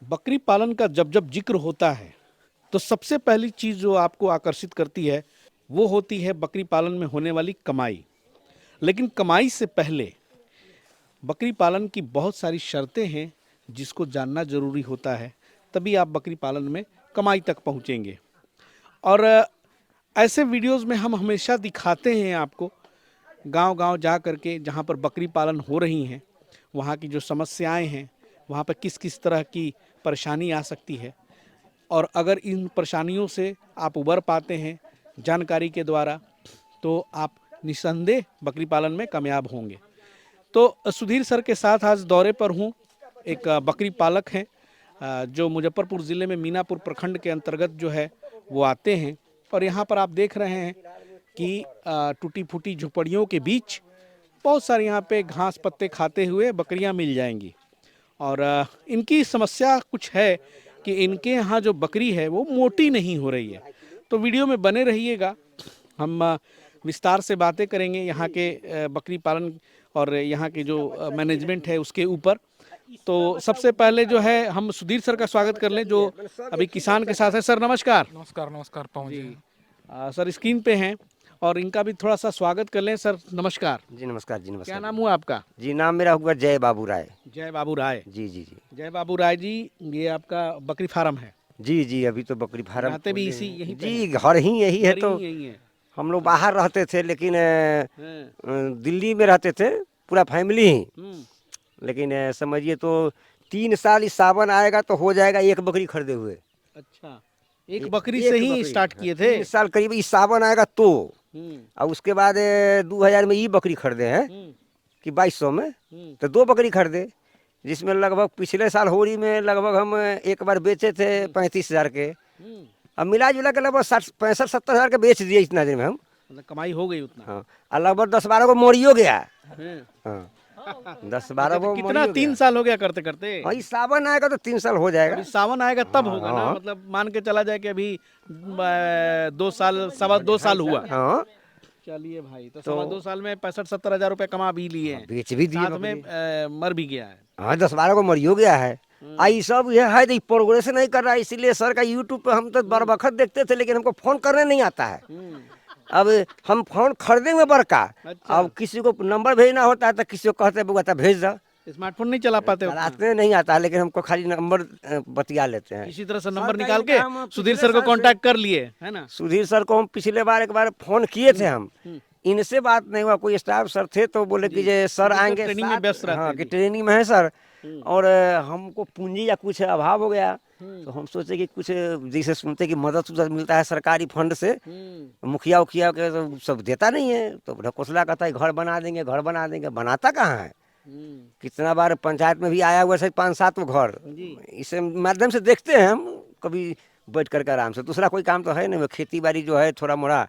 बकरी पालन का जब जब जिक्र होता है तो सबसे पहली चीज़ जो आपको आकर्षित करती है वो होती है बकरी पालन में होने वाली कमाई। लेकिन कमाई से पहले बकरी पालन की बहुत सारी शर्तें हैं जिसको जानना ज़रूरी होता है, तभी आप बकरी पालन में कमाई तक पहुंचेंगे। और ऐसे वीडियोस में हम हमेशा दिखाते हैं आपको गांव-गांव जा करके जहां पर बकरी पालन हो रही हैं, वहां की जो समस्याएं हैं, वहां पर किस किस तरह की परेशानी आ सकती है। और अगर इन परेशानियों से आप उबर पाते हैं जानकारी के द्वारा तो आप निस्संदेह बकरी पालन में कामयाब होंगे। तो सुधीर सर के साथ आज दौरे पर हूँ। एक बकरी पालक हैं जो मुजफ्फरपुर ज़िले में मीनापुर प्रखंड के अंतर्गत जो है वो आते हैं। और यहाँ पर आप देख रहे हैं कि टूटी फूटी झुपड़ियों के बीच बहुत सारे यहाँ पे घास पत्ते खाते हुए बकरियाँ मिल जाएंगी। और इनकी समस्या कुछ है कि इनके यहाँ जो बकरी है वो मोटी नहीं हो रही है। तो वीडियो में बने रहिएगा, हम विस्तार से बातें करेंगे यहाँ के बकरी पालन और यहाँ के जो मैनेजमेंट है उसके ऊपर। तो सबसे पहले जो है हम सुधीर सर का स्वागत कर लें जो अभी किसान के साथ है। सर नमस्कार। नमस्कार नमस्कार पवन जी। सर स्क्रीन पे हैं और इनका भी थोड़ा सा स्वागत कर लें। सर नमस्कार। जी नमस्कार जी नमस्कार। क्या नाम हुआ आपका? जी नाम मेरा हुआ जय बाबू राय। जय बाबू राय। जी जी जी। जय बाबू राय जी, ये आपका बकरी फार्म है? जी जी अभी तो बकरी फार्म रहते भी इसी यहीं पे जी घर ही यही है। तो यही है। हम लोग बाहर रहते थे लेकिन हाँ। दिल्ली में रहते थे पूरा फैमिली ही। लेकिन समझिए तो 3 साल इस सावन आएगा तो हो जाएगा एक बकरी खरीदे हुए। अच्छा, एक बकरी से ही स्टार्ट किए थे? 3 साल करीब इस सावन आएगा तो। और उसके बाद 2000 में ये बकरी खरीदे हैं कि 2200 में तो 2 बकरी खरीदे, जिसमें लगभग पिछले साल होली में लगभग हम एक बार बेचे थे 35,000 के। अब मिला जुला के लगभग 65-70 हज़ार के बेच दिए इतना दिन में हम। मतलब कमाई हो गई उतना? हाँ, और लगभग 10-12 को मोड़ियो गया। हाँ 10-12 को कितना 3 साल हो गया करते करते? हाँ इस सावन आएगा तो 3 साल हो जाएगा। अभी सावन आएगा तब होगा ना? मतलब मान के चला जाए कि अभी 2 साल 2.25 साल हुआ। हाँ चलिए भाई, तो 2.25 साल में 65-70 हजार रुपए कमा भी लिए हैं, बेच भी दिए, साथ में मर भी गया है। हाँ 10-12 को मरियो गया है। आई सब ये है तो प्रोग्रेस नहीं कर रहा है, इसीलिए सर का यूट्यूब पे हम तो बर वक्त देखते थे लेकिन हमको फोन करने नहीं आता है। अब हम फोन खरीदेंगे बड़का। अच्छा। अब किसी को नंबर भेजना होता है तो किसी को कहते बुआ भेज दो। स्मार्टफोन नहीं चला पाते? चलाते नहीं आता है लेकिन हमको खाली नंबर बतिया लेते हैं। इसी तरह से नंबर निकाल के सुधीर सर को कांटेक्ट कर लिए है ना? सुधीर सर को हम पिछले बार एक बार फोन किए थे हम, इनसे बात नहीं हुआ। कोई स्टाफ सर थे तो बोले कि जे सर आएंगे, ट्रेनिंग में व्यस्त रहते हाँ हैं कि ट्रेनिंग में है सर। और हमको पूंजी या कुछ अभाव हो गया तो हम सोचे कि कुछ जैसे सुनते कि मदद मिलता है सरकारी फंड से, मुखिया उखिया के तो सब देता नहीं है। तो ढकोसला कहता है घर बना देंगे घर बना देंगे, बनाता कहाँ है। कितना बार पंचायत में भी आया हुआ है 5-7 घर। इस माध्यम से देखते हैं हम कभी बैठ करके आराम से। दूसरा कोई काम तो है नहीं, खेती बाड़ी जो है थोड़ा मोड़ा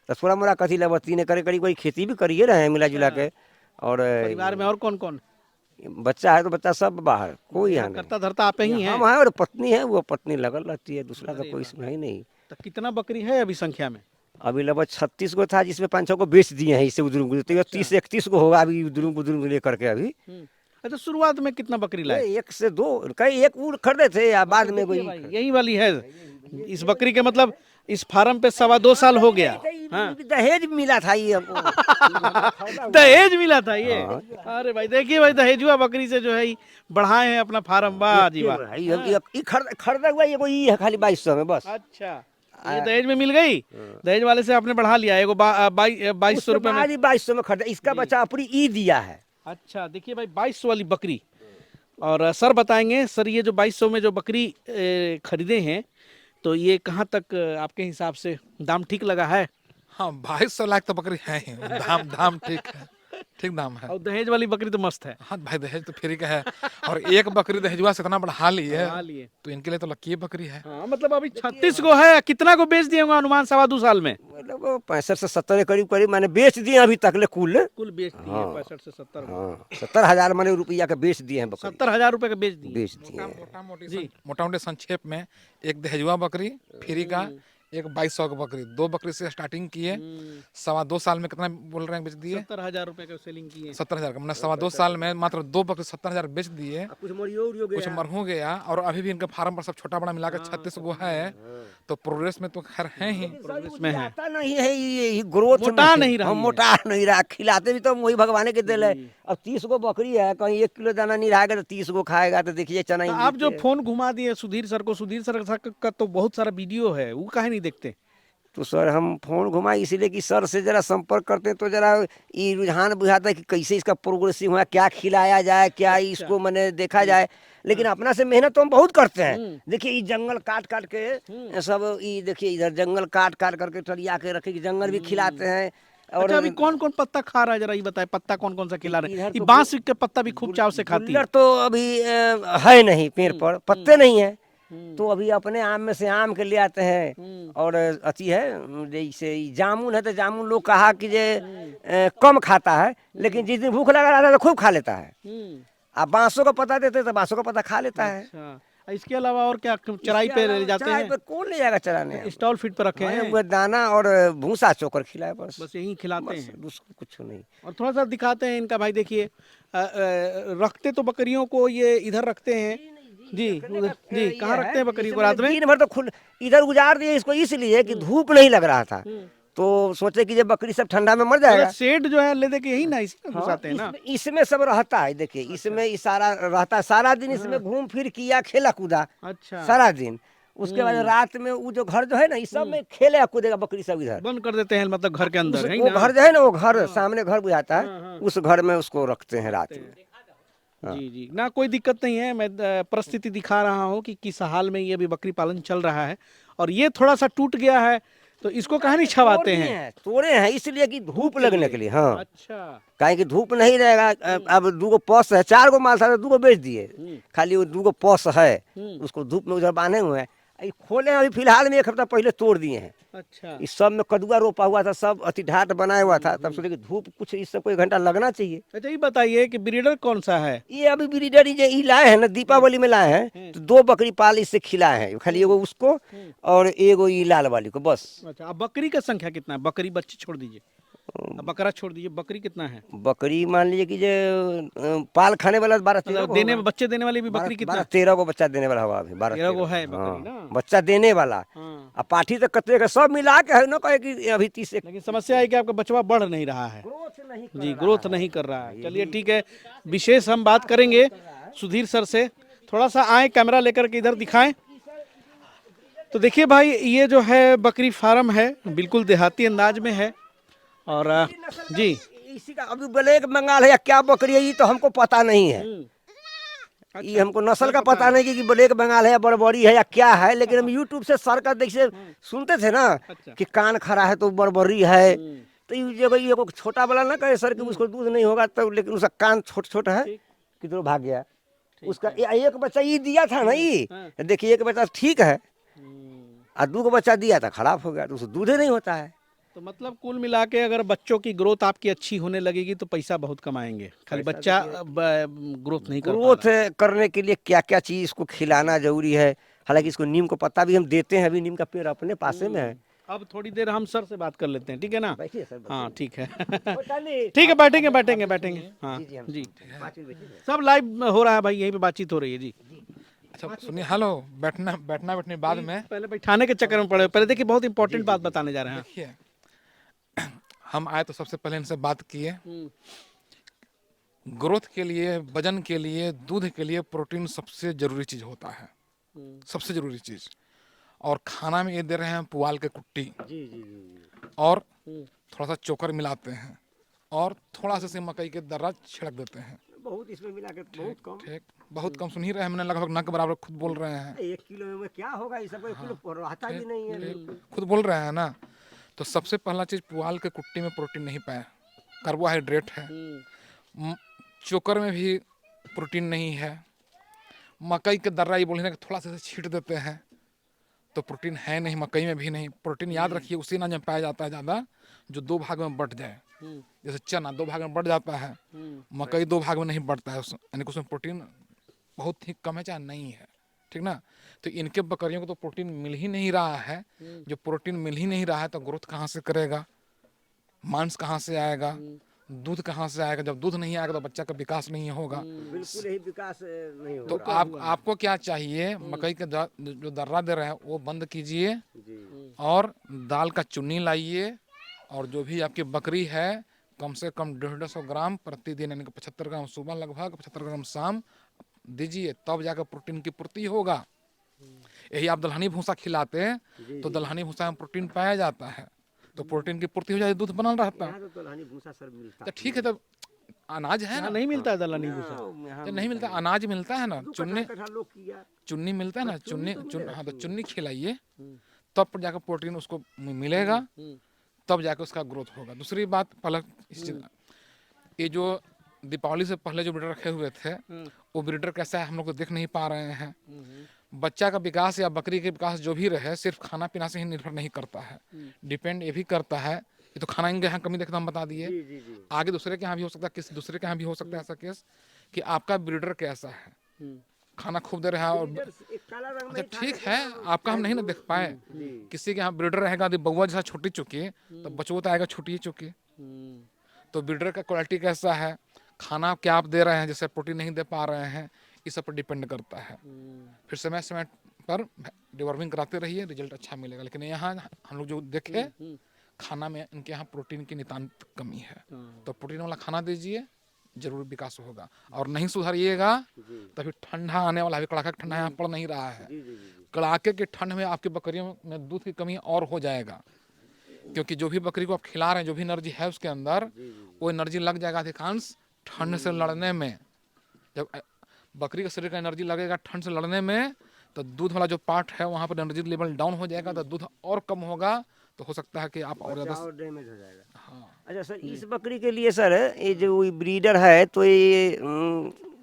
तो थोड़ा मोड़ा कथी लगती ने करे करी, कोई खेती भी करिए रहे हैं मिला जुला के। और परिवार में और कौन कौन? बच्चा है तो बच्चा सब बाहर, कोई यहाँ नहीं। करता धरता आप ही हैं? हम है और पत्नी है, वो पत्नी लगल रहती है, दूसरा तो कोई इसमें है नहीं। तो कितना बकरी है अभी संख्या में? अभी लगभग 36 को था जिसमें 5-6 को बेच दिए हैं। इससे उधर तो 30-31 को होगा अभी उधर बुधुर लेकर के। अभी अच्छा, शुरुआत में कितना बकरी लाए? 1 से 2 कई एक उड़ खरीदे थे या बाद में कोई। यही वाली है इस बकरी के? मतलब इस फार्म पे 2.25 साल हो गया। हाँ? दहेज मिला था ये हमको। दहेज मिला था ये? अरे भाई देखिए भाई, दहेजुआ बकरी से जो है बढ़ाए हैं अपना फार्म। वाह जी वाह। ये खरीदा हुआ ये कोई है खाली 2200 में बस। अच्छा, ये दहेज में मिल गई? दहेज वाले से आपने बढ़ा लिया एगो 2200 रुपए में? 2200 में खरीदा। इसका बच्चा अपनी ई दिया है। अच्छा देखिए भाई, 2200 वाली बकरी। और सर बताएंगे, सर ये जो 2200 में जो बकरी खरीदे हैं तो ये कहाँ तक आपके हिसाब से दाम ठीक लगा है? हाँ 2200 लाख तो बकरी है ही, दाम ठीक है, ठीक दाम है। और दहेज वाली बकरी तो मस्त है। हाँ भाई दहेज तो फ्री का है, और एक बकरी दहेजुआ से इतना बढ़ा ली है लिए तो इनके लिए तो लकी बकरी है। हाँ, मतलब अभी 36 को है। कितना को बेच दिए होंगे अनुमान 2.25 साल में? मतलब 65 से 70 के करीब करीब मैंने बेच दिए अभी तक ले कुल बेच दिए। 65 से 70? हाँ 70,000 मैंने रुपया के बेच दिए हैं बकरी। 70,000 रुपए के बेच दिए? बेच दिए हैं। मोटा मोटी संक्षेप में एक दहेजुआ बकरी फ्री का, एक 2200 की बकरी, 2 बकरी से स्टार्टिंग किए। 2.25 साल में कितना बोल रहे हैं बेच दिए? 70,000 रुपए का सेलिंग किए। 70,000 का, मैंने 2.25 साल में मात्र 2 बकरी 70,000 बेच दिए। कुछ मरियो उरियो कुछ गया। मर हो गया और अभी भी इनके फार्म पर सब छोटा बड़ा मिलाकर 36 गो है। तो प्रोग्रेस में तो खैर है ही। प्रोग्रेस में है। आता नहीं है ये ग्रोथ मोटा नहीं रही हम है। मोटा नहीं रहा, खिलाते भी तो वही भगवान के दिल है। अब 30 गो बकरी है, कहीं 1 किलो दाना नहीं रहेगा तो 30 गो खाएगा, तो देखिए चना तो ही आप जो मिलते। फोन घुमा दिए सुधीर सर को, सुधीर सर का तो बहुत सारा वीडियो है, वो काहे नहीं देखते? तो सर हम फोन घुमाए इसीलिए कि सर से जरा संपर्क करते हैं तो जरा ये रुझान बुझाता है कि कैसे इसका प्रोग्रेसिव हुआ, क्या खिलाया जाए, क्या इसको मैंने देखा जाए। लेकिन अपना से मेहनत तो हम बहुत करते हैं। देखिए ये जंगल काट काट के सब, ये देखिए इधर जंगल काट काट करके टरिया के रखे, जंगल भी खिलाते हैं। और अच्छा, अभी कौन कौन पत्ता खा रहा है, जरा ये बताए, पत्ता कौन कौन सा खिला रहे हैं? इधर ये तो बांस के पत्ता भी खूब चाव से खाती है। गुल्लर तो अभी है नहीं पेड़ पर, पत्ते नहीं है। तो अभी अपने आम में से आम के ले आते हैं। और अति है जैसे ई जामुन है, तो जामुन लोग कहा कि जे कम खाता है, लेकिन जिस दिन भूख लगा रहता है तो खूब खा लेता है। आप बांसों का पता देते तो बांसों का पता खा लेता है। अच्छा, इसके अलावा और क्या चराई पे ले जाते चराई हैं? पे कौन ले जाएगा चराने? स्टॉल फीड पर रखे हैं, वो दाना और भूसा चोकर खिलाए बस। बस यही खिलाते बस हैं। उसको कुछ नहीं। और थोड़ा सा दिखाते हैं इनका, भाई देखिए, रखते तो बकरियों को ये इधर रखते हैं जी। जी, कहाँ रखते हैं बकरी को रात में? दिन भर तो खुल इधर गुजार दिए इसको, इसलिए कि धूप नहीं लग रहा था, तो सोचे कि जब बकरी सब ठंडा में मर जाएगा। शेड जो है ले दे के यही ना, इसी में घुसाते हैं ना। इसमें सब रहता है, देखिए इसमें इशारा रहता है, सारा दिन इसमें घूम फिर किया, खेला कूदा अच्छा, सारा दिन। उसके बाद रात में वो जो घर जो है ना, इस सब में खेले कूदेगा बकरी सब इधर। बंद कर देते हैं मतलब घर के अंदर, है वो ना? घर जो है ना, वो घर सामने घर बुझाता है, उस घर में उसको रखते हैं रात में। जी जी, ना कोई दिक्कत नहीं है। मैं परिस्थिति दिखा रहा हूँ कि किस हाल में ये अभी बकरी पालन चल रहा है। और ये थोड़ा सा टूट गया है, तो इसको कहाँ नहीं छवाते हैं? तोड़े हैं इसलिए कि धूप लगने के लिए। हाँ, अच्छा, काहे कि धूप नहीं रहेगा। अब 2 पॉस है, 4 गो माल था, 2 गो बेच दिए। खाली वो 2 पॉस है, उसको धूप में उधर बांधे हुए हैं। ये खोले हैं अभी फिलहाल में, 1 हफ्ता पहले तोड़ दिए हैं। अच्छा, इस सब में कदुआ रोपा हुआ था, सब अति ढाट बनाया हुआ था। तब सोचे कि धूप कुछ इस सब को 1 घंटा लगना चाहिए। अच्छा, ये बताइए कि ब्रीडर कौन सा है? ये अभी ब्रीडर ये लाए हैं ना, दीपावली में लाए हैं, तो 2 बकरी पाल इससे खिलाए हैं, खाली एगो उसको और एगो ये लाल वाली को बस। अच्छा, अब बकरी का संख्या कितना है? बकरी बच्चे छोड़ दीजिए, अब बकरा छोड़ दीजिए, बकरी कितना है? बकरी मान लीजिए कि जो पाल खाने वाला 12-13 मतलब देने बच्चे देने वाली भी बकरी कितना? 13 गो बच्चा देने वाला होगा अभी। 13 गो है बकरी ना? बच्चा देने वाला। हाँ। अब पाठी तो कतरे का सब मिला के है ना, कहे कि अभी 30 लेकिन समस्या है कि आपका बचवा बढ़ नहीं रहा है ग्रोथ नहीं जी, ग्रोथ नहीं कर रहा है। चलिए ठीक है, विशेष हम बात करेंगे सुधीर सर से। थोड़ा सा आए, कैमरा लेकर के इधर दिखाएं। तो देखिए भाई, ये जो है बकरी फार्म है, बिल्कुल देहाती अंदाज में है। और जी, इसी का अभी ब्लैक बंगाल है या क्या बकरी है, ये तो हमको पता नहीं है। ये हमको नस्ल का पता नहीं कि ब्लैक बंगाल है या बरबरी है या क्या है। लेकिन हम यूट्यूब से सर का देखिए सुनते थे ना कि कान खड़ा है तो बरबरी है। तो ये को छोटा वाला ना कहे सर कि उसको दूध नहीं होगा, तो लेकिन उसका कान छोटा छोटा है, किधर भाग गया उसका। एक बच्चा ये दिया था ना, ये देखिए एक बच्चा ठीक है और 2 बच्चा दिया था खराब हो गया, तो उसको दूध ही नहीं होता है। तो मतलब कुल मिला के अगर बच्चों की ग्रोथ आपकी अच्छी होने लगेगी तो पैसा बहुत कमाएंगे। खाली बच्चा ग्रोथ नहीं कर पा ग्रोथ रहा। करने के लिए क्या क्या चीज इसको खिलाना जरूरी है। हालांकि इसको नीम को पत्ता भी हम देते हैं, अभी नीम का पेड़ अपने पासे में है। अब थोड़ी देर हम सर से बात कर लेते हैं, ठीक है ना? बैठिए सर, हाँ ठीक है। बैठिए। ठीक है, बैठेंगे बैठेंगे बैठेंगे। हाँ जी, हम जी, 5 मिनट बैठिए। सब लाइव हो रहा है भाई, यहीं पे बातचीत हो रही है जी। अच्छा सुनिए, हेलो, बैठने बाद में पहले बैठाने के चक्कर में पड़े, पहले देखिए बहुत इंपॉर्टेंट बात बताने जा रहे हैं। देखिए, हम आए तो सबसे पहले इनसे बात किए। ग्रोथ के लिए, वजन के लिए, दूध के लिए प्रोटीन सबसे जरूरी चीज होता है, सबसे जरूरी चीज। और खाना में ये दे रहे हैं पुआल के कुट्टी और थोड़ा सा चोकर मिलाते हैं और थोड़ा सा से मकई के दर्रा छिड़क देते हैं। बहुत इसमें मिला के बहुत कम। ठीक, बहुत कम। सुन ही रहे हैं, मैंने लगभग नक बराबर खुद बोल रहे हैं। 1 किलो में क्या होगा, इस सब 1 किलो रहता भी नहीं है। खुद बोल रहे हैं ना। तो सबसे पहला चीज, पुआल के कुट्टी में प्रोटीन नहीं पाए, कार्बोहाइड्रेट है। चोकर में भी प्रोटीन नहीं है। मकई के दर्रा ये बोले कि थोड़ा सा छींट देते हैं तो प्रोटीन है नहीं, मकई में भी नहीं। प्रोटीन याद रखिए उसी अनाज में पाया जाता है ज़्यादा जो 2 भाग में बट जाए। जैसे चना 2 भाग में बट जाता है, मकई 2 भाग में नहीं बढ़ता है, यानी कि उसमें प्रोटीन बहुत ही कम है, चाहे नहीं है। ठीक ना। तो इनके बकरियों को तो प्रोटीन मिल ही नहीं रहा है। जो प्रोटीन मिल ही नहीं रहा है तो ग्रोथ कहाँ से करेगा, मांस कहाँ से आएगा, दूध कहाँ से आएगा। जब दूध नहीं आएगा तो बच्चा का विकास नहीं होगा। बिल्कुल ही विकास नहीं तो होगा। आपको क्या चाहिए, मकई के जो दर्रा दे रहे हैं वो बंद कीजिए जी और दाल का चुन्नी लाइए, और जो भी आपकी बकरी है कम से कम 150 ग्राम प्रतिदिन, यानी कि 75 ग्राम सुबह लगभग 75 ग्राम शाम दीजिए, तब जाकर प्रोटीन की पूर्ति होगा। यही आप दलहनी भूसा खिलाते हैं तो दलहनी भूसा में प्रोटीन पाया जाता है, तो प्रोटीन की पूर्ति हो जाए, दूध बनल रहता है। यहाँ तो दलहनी भूसा सर मिलता तो ठीक है, तब अनाज है ना, यहाँ नहीं मिलता है दलहनी भूसा। यहाँ तो नहीं मिलता, अनाज मिलता है ना, चुन्नी कट्ठा लोग किया। चुन्नी मिलता है ना, हाँ, तो चुन्नी खिलाइए, तब जाकर प्रोटीन उसको मिलेगा, तब जाकर उसका ग्रोथ होगा। दूसरी बात, पहले ये जो दीपावली से पहले जो ब्रीडर रखे हुए थे वो ब्रीडर कैसा है हम लोग देख नहीं पा रहे हैं। बच्चा का विकास या बकरी के विकास जो भी रहे सिर्फ खाना पीना से ही निर्भर नहीं करता है, डिपेंड ये भी करता है। ये तो खाना इनके यहाँ कमी देखते हम बता दिए, आगे दूसरे के यहाँ भी हो सकता है, किसी दूसरे के यहाँ भी हो सकता है ऐसा केस कि आपका ब्रीडर कैसा है, खाना खूब दे रहा है और अच्छा ठीक है, आपका हम नहीं ना देख पाए। किसी के यहाँ ब्रीडर रहेगा तो बउआ जैसा छोटी चुकी तो बचवा तो आएगा छोटी चुकी। तो ब्रीडर का क्वालिटी कैसा है, खाना क्या आप दे रहे हैं, जैसे प्रोटीन नहीं दे पा रहे हैं, इस सब पर डिपेंड करता है। फिर समय समय पर डिवर्मिंग कराते रहिए, रिजल्ट अच्छा मिलेगा। लेकिन यहाँ हम लोग जो देखे खाना में इनके यहाँ प्रोटीन की नितांत कमी है, तो प्रोटीन वाला खाना दीजिए, जरूर विकास होगा। और नहीं सुधारिएगा तो फिर ठंडा आने वाला है, कड़ाके ठंडा यहाँ पड़ नहीं रहा है, कड़ाके की ठंड में आपकी बकरियों में दूध की कमी और हो जाएगा, क्योंकि जो भी बकरी को आप खिला रहे हैं, जो भी एनर्जी है उसके अंदर, वो एनर्जी लग जाएगा अधिकांश ठंड से लड़ने में। जब बकरी के शरीर का एनर्जी लगेगा ठंड से लड़ने में, तो दूध वाला जो पार्ट है वहाँ पर एनर्जी लेवल डाउन हो जाएगा, तो दूध और कम होगा, तो हो सकता है कि आप और ज़्यादा डैमेज हो जाएगा। हाँ। अच्छा सर, इस बकरी के लिए सर ये जो ब्रीडर है तो ये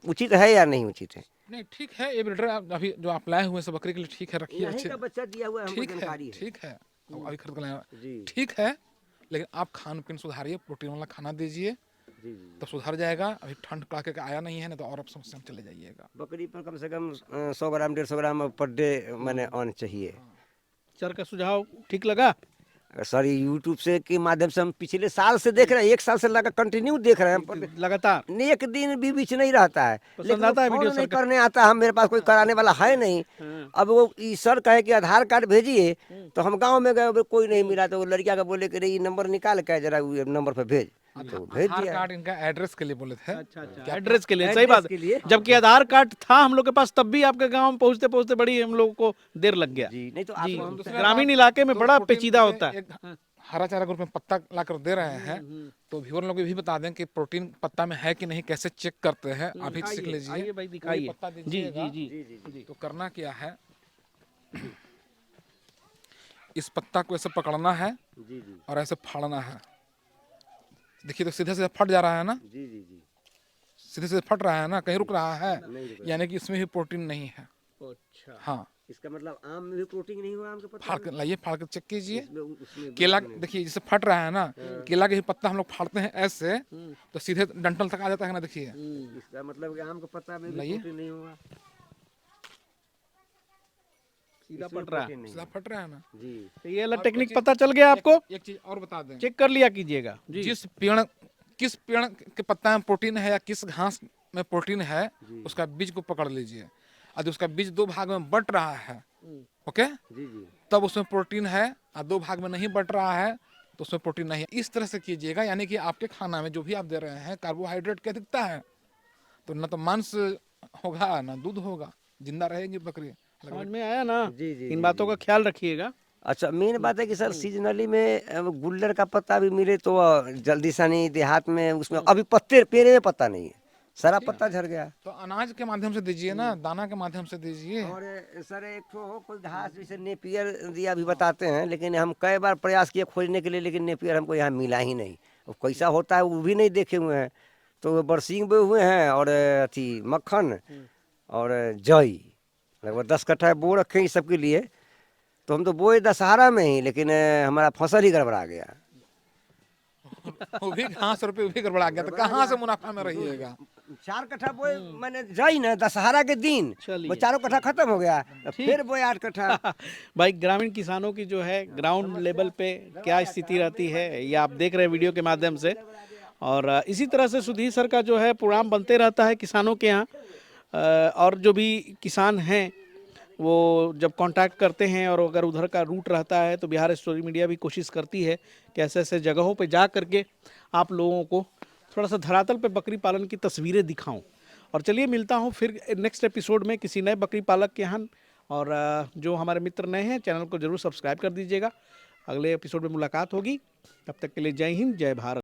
उचित है या नहीं उचित है? नहीं ठीक है, ये ब्रीडर अभी जो आप लाए हुए हैं बकरी के लिए ठीक है, रखिए यहीं अच्छे, का बच्चा दिया हुआ है, हमको ठीक है जानकारी है। ठीक है, अब अभी खरीद कर लाए जी ठीक है। लेकिन आप खान पीन सुधारिए, प्रोटीन वाला खाना दीजिए, जी तो सुधर जाएगा। अभी ठंड कड़ाके का आया नहीं है ना, तो और आप समस्या में चले जाइएगा। बकरी पर कम से कम 100 ग्राम 150 ग्राम पर डे मैंने ऑन चाहिए। सर का सुझाव ठीक लगा? सर ये यूट्यूब से के माध्यम से हम पिछले साल से देख रहे हैं, 1 साल से लगा कंटिन्यू देख रहे हैं, पर लगातार एक दिन भी बीच नहीं रहता है। पसंद आता है वो वीडियो फोन नहीं सर का? करने आता, हम मेरे पास कोई कराने वाला है नहीं। अब वो ई सर कहे कि आधार कार्ड भेजिए, तो हम गांव में गए, कोई नहीं मिला, तो वो लड़किया का बोले कि ये नंबर निकाल के जरा नंबर पर भेज, तो भेज आधार दिया। कार्ड इनका एड्रेस के लिए बोले थे। अच्छा, एड्रेस के लिए, सही एड्रेस बात के है। लिए। जबकि आधार कार्ड था हम लोग के पास, तब भी आपके गांव में पहुंचते पहुंचते बड़ी हम लोगों को देर लग गया जी नहीं तो जी। आप दूसरा ग्रामीण बात, इलाके में तो बड़ा प्रोटीन पेचीदा जैसे होता है। एक हरा चारा ग्रुप में पत्ता ला कर दे रहे हैं, तो व्यूअर लोग भी बता दें कि प्रोटीन पत्ता में है कि नहीं, कैसे चेक करते हैं, आप ही सीख लीजिए। आइए भाई, कोई दिखाइए। पत्ता जी दीजिएगा, जी जी जी। तो करना क्या है, इस पत्ता को ऐसे पकड़ना है जी जी और ऐसे फाड़ना है। देखिए तो सीधे सीधे फट जा रहा है ना, जी जी जी सीधे सीधे फट रहा है ना, कहीं रुक रहा है, नहीं रुक यानी कि इसमें भी प्रोटीन नहीं है। अच्छा, हाँ, इसका मतलब आम में भी प्रोटीन नहीं हुआ, आम के पत्ते फाड़ कर लाइए, फाड़ कर चेक कीजिए। उसमें केला देखिए जैसे फट रहा है ना, केला के भी पत्ता हम लोग फाड़ते हैं ऐसे, तो सीधे डंठल तक आ जाता है ना, देखिए इसका मतलब कि आम के पत्ता में भी लाइए। प्रोटीन नहीं होगा, सीधा इसमें पट रहा है। प्रोटीन नहीं सीधा फट रहा है ना। जी तो ये वाला और टेक्निक एक चीज- पता चल गया आपको? एक चीज और बता दें, चेक कर लिया कीजिएगा जी। किस पेड़ के पत्ता में प्रोटीन है या किस घास में प्रोटीन है, उसका बीज को पकड़ लीजिए। यदि उसका बीज 2 भाग में बट रहा है, ओके, जी जी तब उसमें प्रोटीन है, और 2 भाग में नहीं बट रहा है तो उसमें प्रोटीन नहीं है। इस तरह से कीजिएगा, यानी कि आपके खाना में जो भी आप दे रहे हैं कार्बोहाइड्रेट की अधिकता है, तो न तो मांस होगा ना दूध होगा, जिंदा रहेगी बकरी। समझ में आया ना? जी, जी, इन जी, बातों का ख्याल रखिएगा। अच्छा मेन बात है कि सर सीजनली में गुल्लर का पत्ता भी मिले तो जल्दी सा नहीं, देहात में उसमें अभी पत्ते पेड़े में पत्ता नहीं है, सारा पत्ता झड़ गया। तो अनाज के माध्यम से दीजिए ना, दाना के माध्यम से दीजिए। और सर एक तो हो कोई घास जैसे नेपियर दिया भी बताते हैं, लेकिन हम कई बार प्रयास किए खोजने के लिए, लेकिन नेपियर हमको यहाँ मिला ही नहीं। वो कैसा होता है वो भी नहीं देखे हुए हैं। तो बरसीम बोए हुए हैं और अथी मक्खन और जई, लगभग 10 कट्ठा बो रखे हैं इस सब के लिए। तो हम तो बोए दशहरा में ही, लेकिन हमारा फसल ही गड़बड़ा गया। वो भी घास रुपये भी गड़बड़ा गया तो कहाँ से मुनाफा में रहिएगा। 4 कट्ठा बोए मैंने जाई ना दशहरा के दिन चलिए। वो 4 कट्ठा खत्म हो गया, तो फिर बोए 8 कट्ठा। भाई ग्रामीण किसानों की जो है ग्राउंड लेवल पे क्या स्थिति रहती है ये आप देख रहे हैं वीडियो के माध्यम से। और इसी तरह से सुधीर सर का जो है प्रोग्राम बनते रहता है किसानों के यहाँ। और जो भी किसान हैं वो जब कांटेक्ट करते हैं और अगर उधर का रूट रहता है तो बिहार स्टोरी मीडिया भी कोशिश करती है कि ऐसे ऐसे जगहों पे जा करके आप लोगों को थोड़ा सा धरातल पे बकरी पालन की तस्वीरें दिखाऊं। और चलिए मिलता हूं फिर नेक्स्ट एपिसोड में किसी नए बकरी पालक के यहाँ। और जो हमारे मित्र नए हैं चैनल को जरूर सब्सक्राइब कर दीजिएगा। अगले एपिसोड में मुलाकात होगी, तब तक के लिए जय हिंद जय भारत।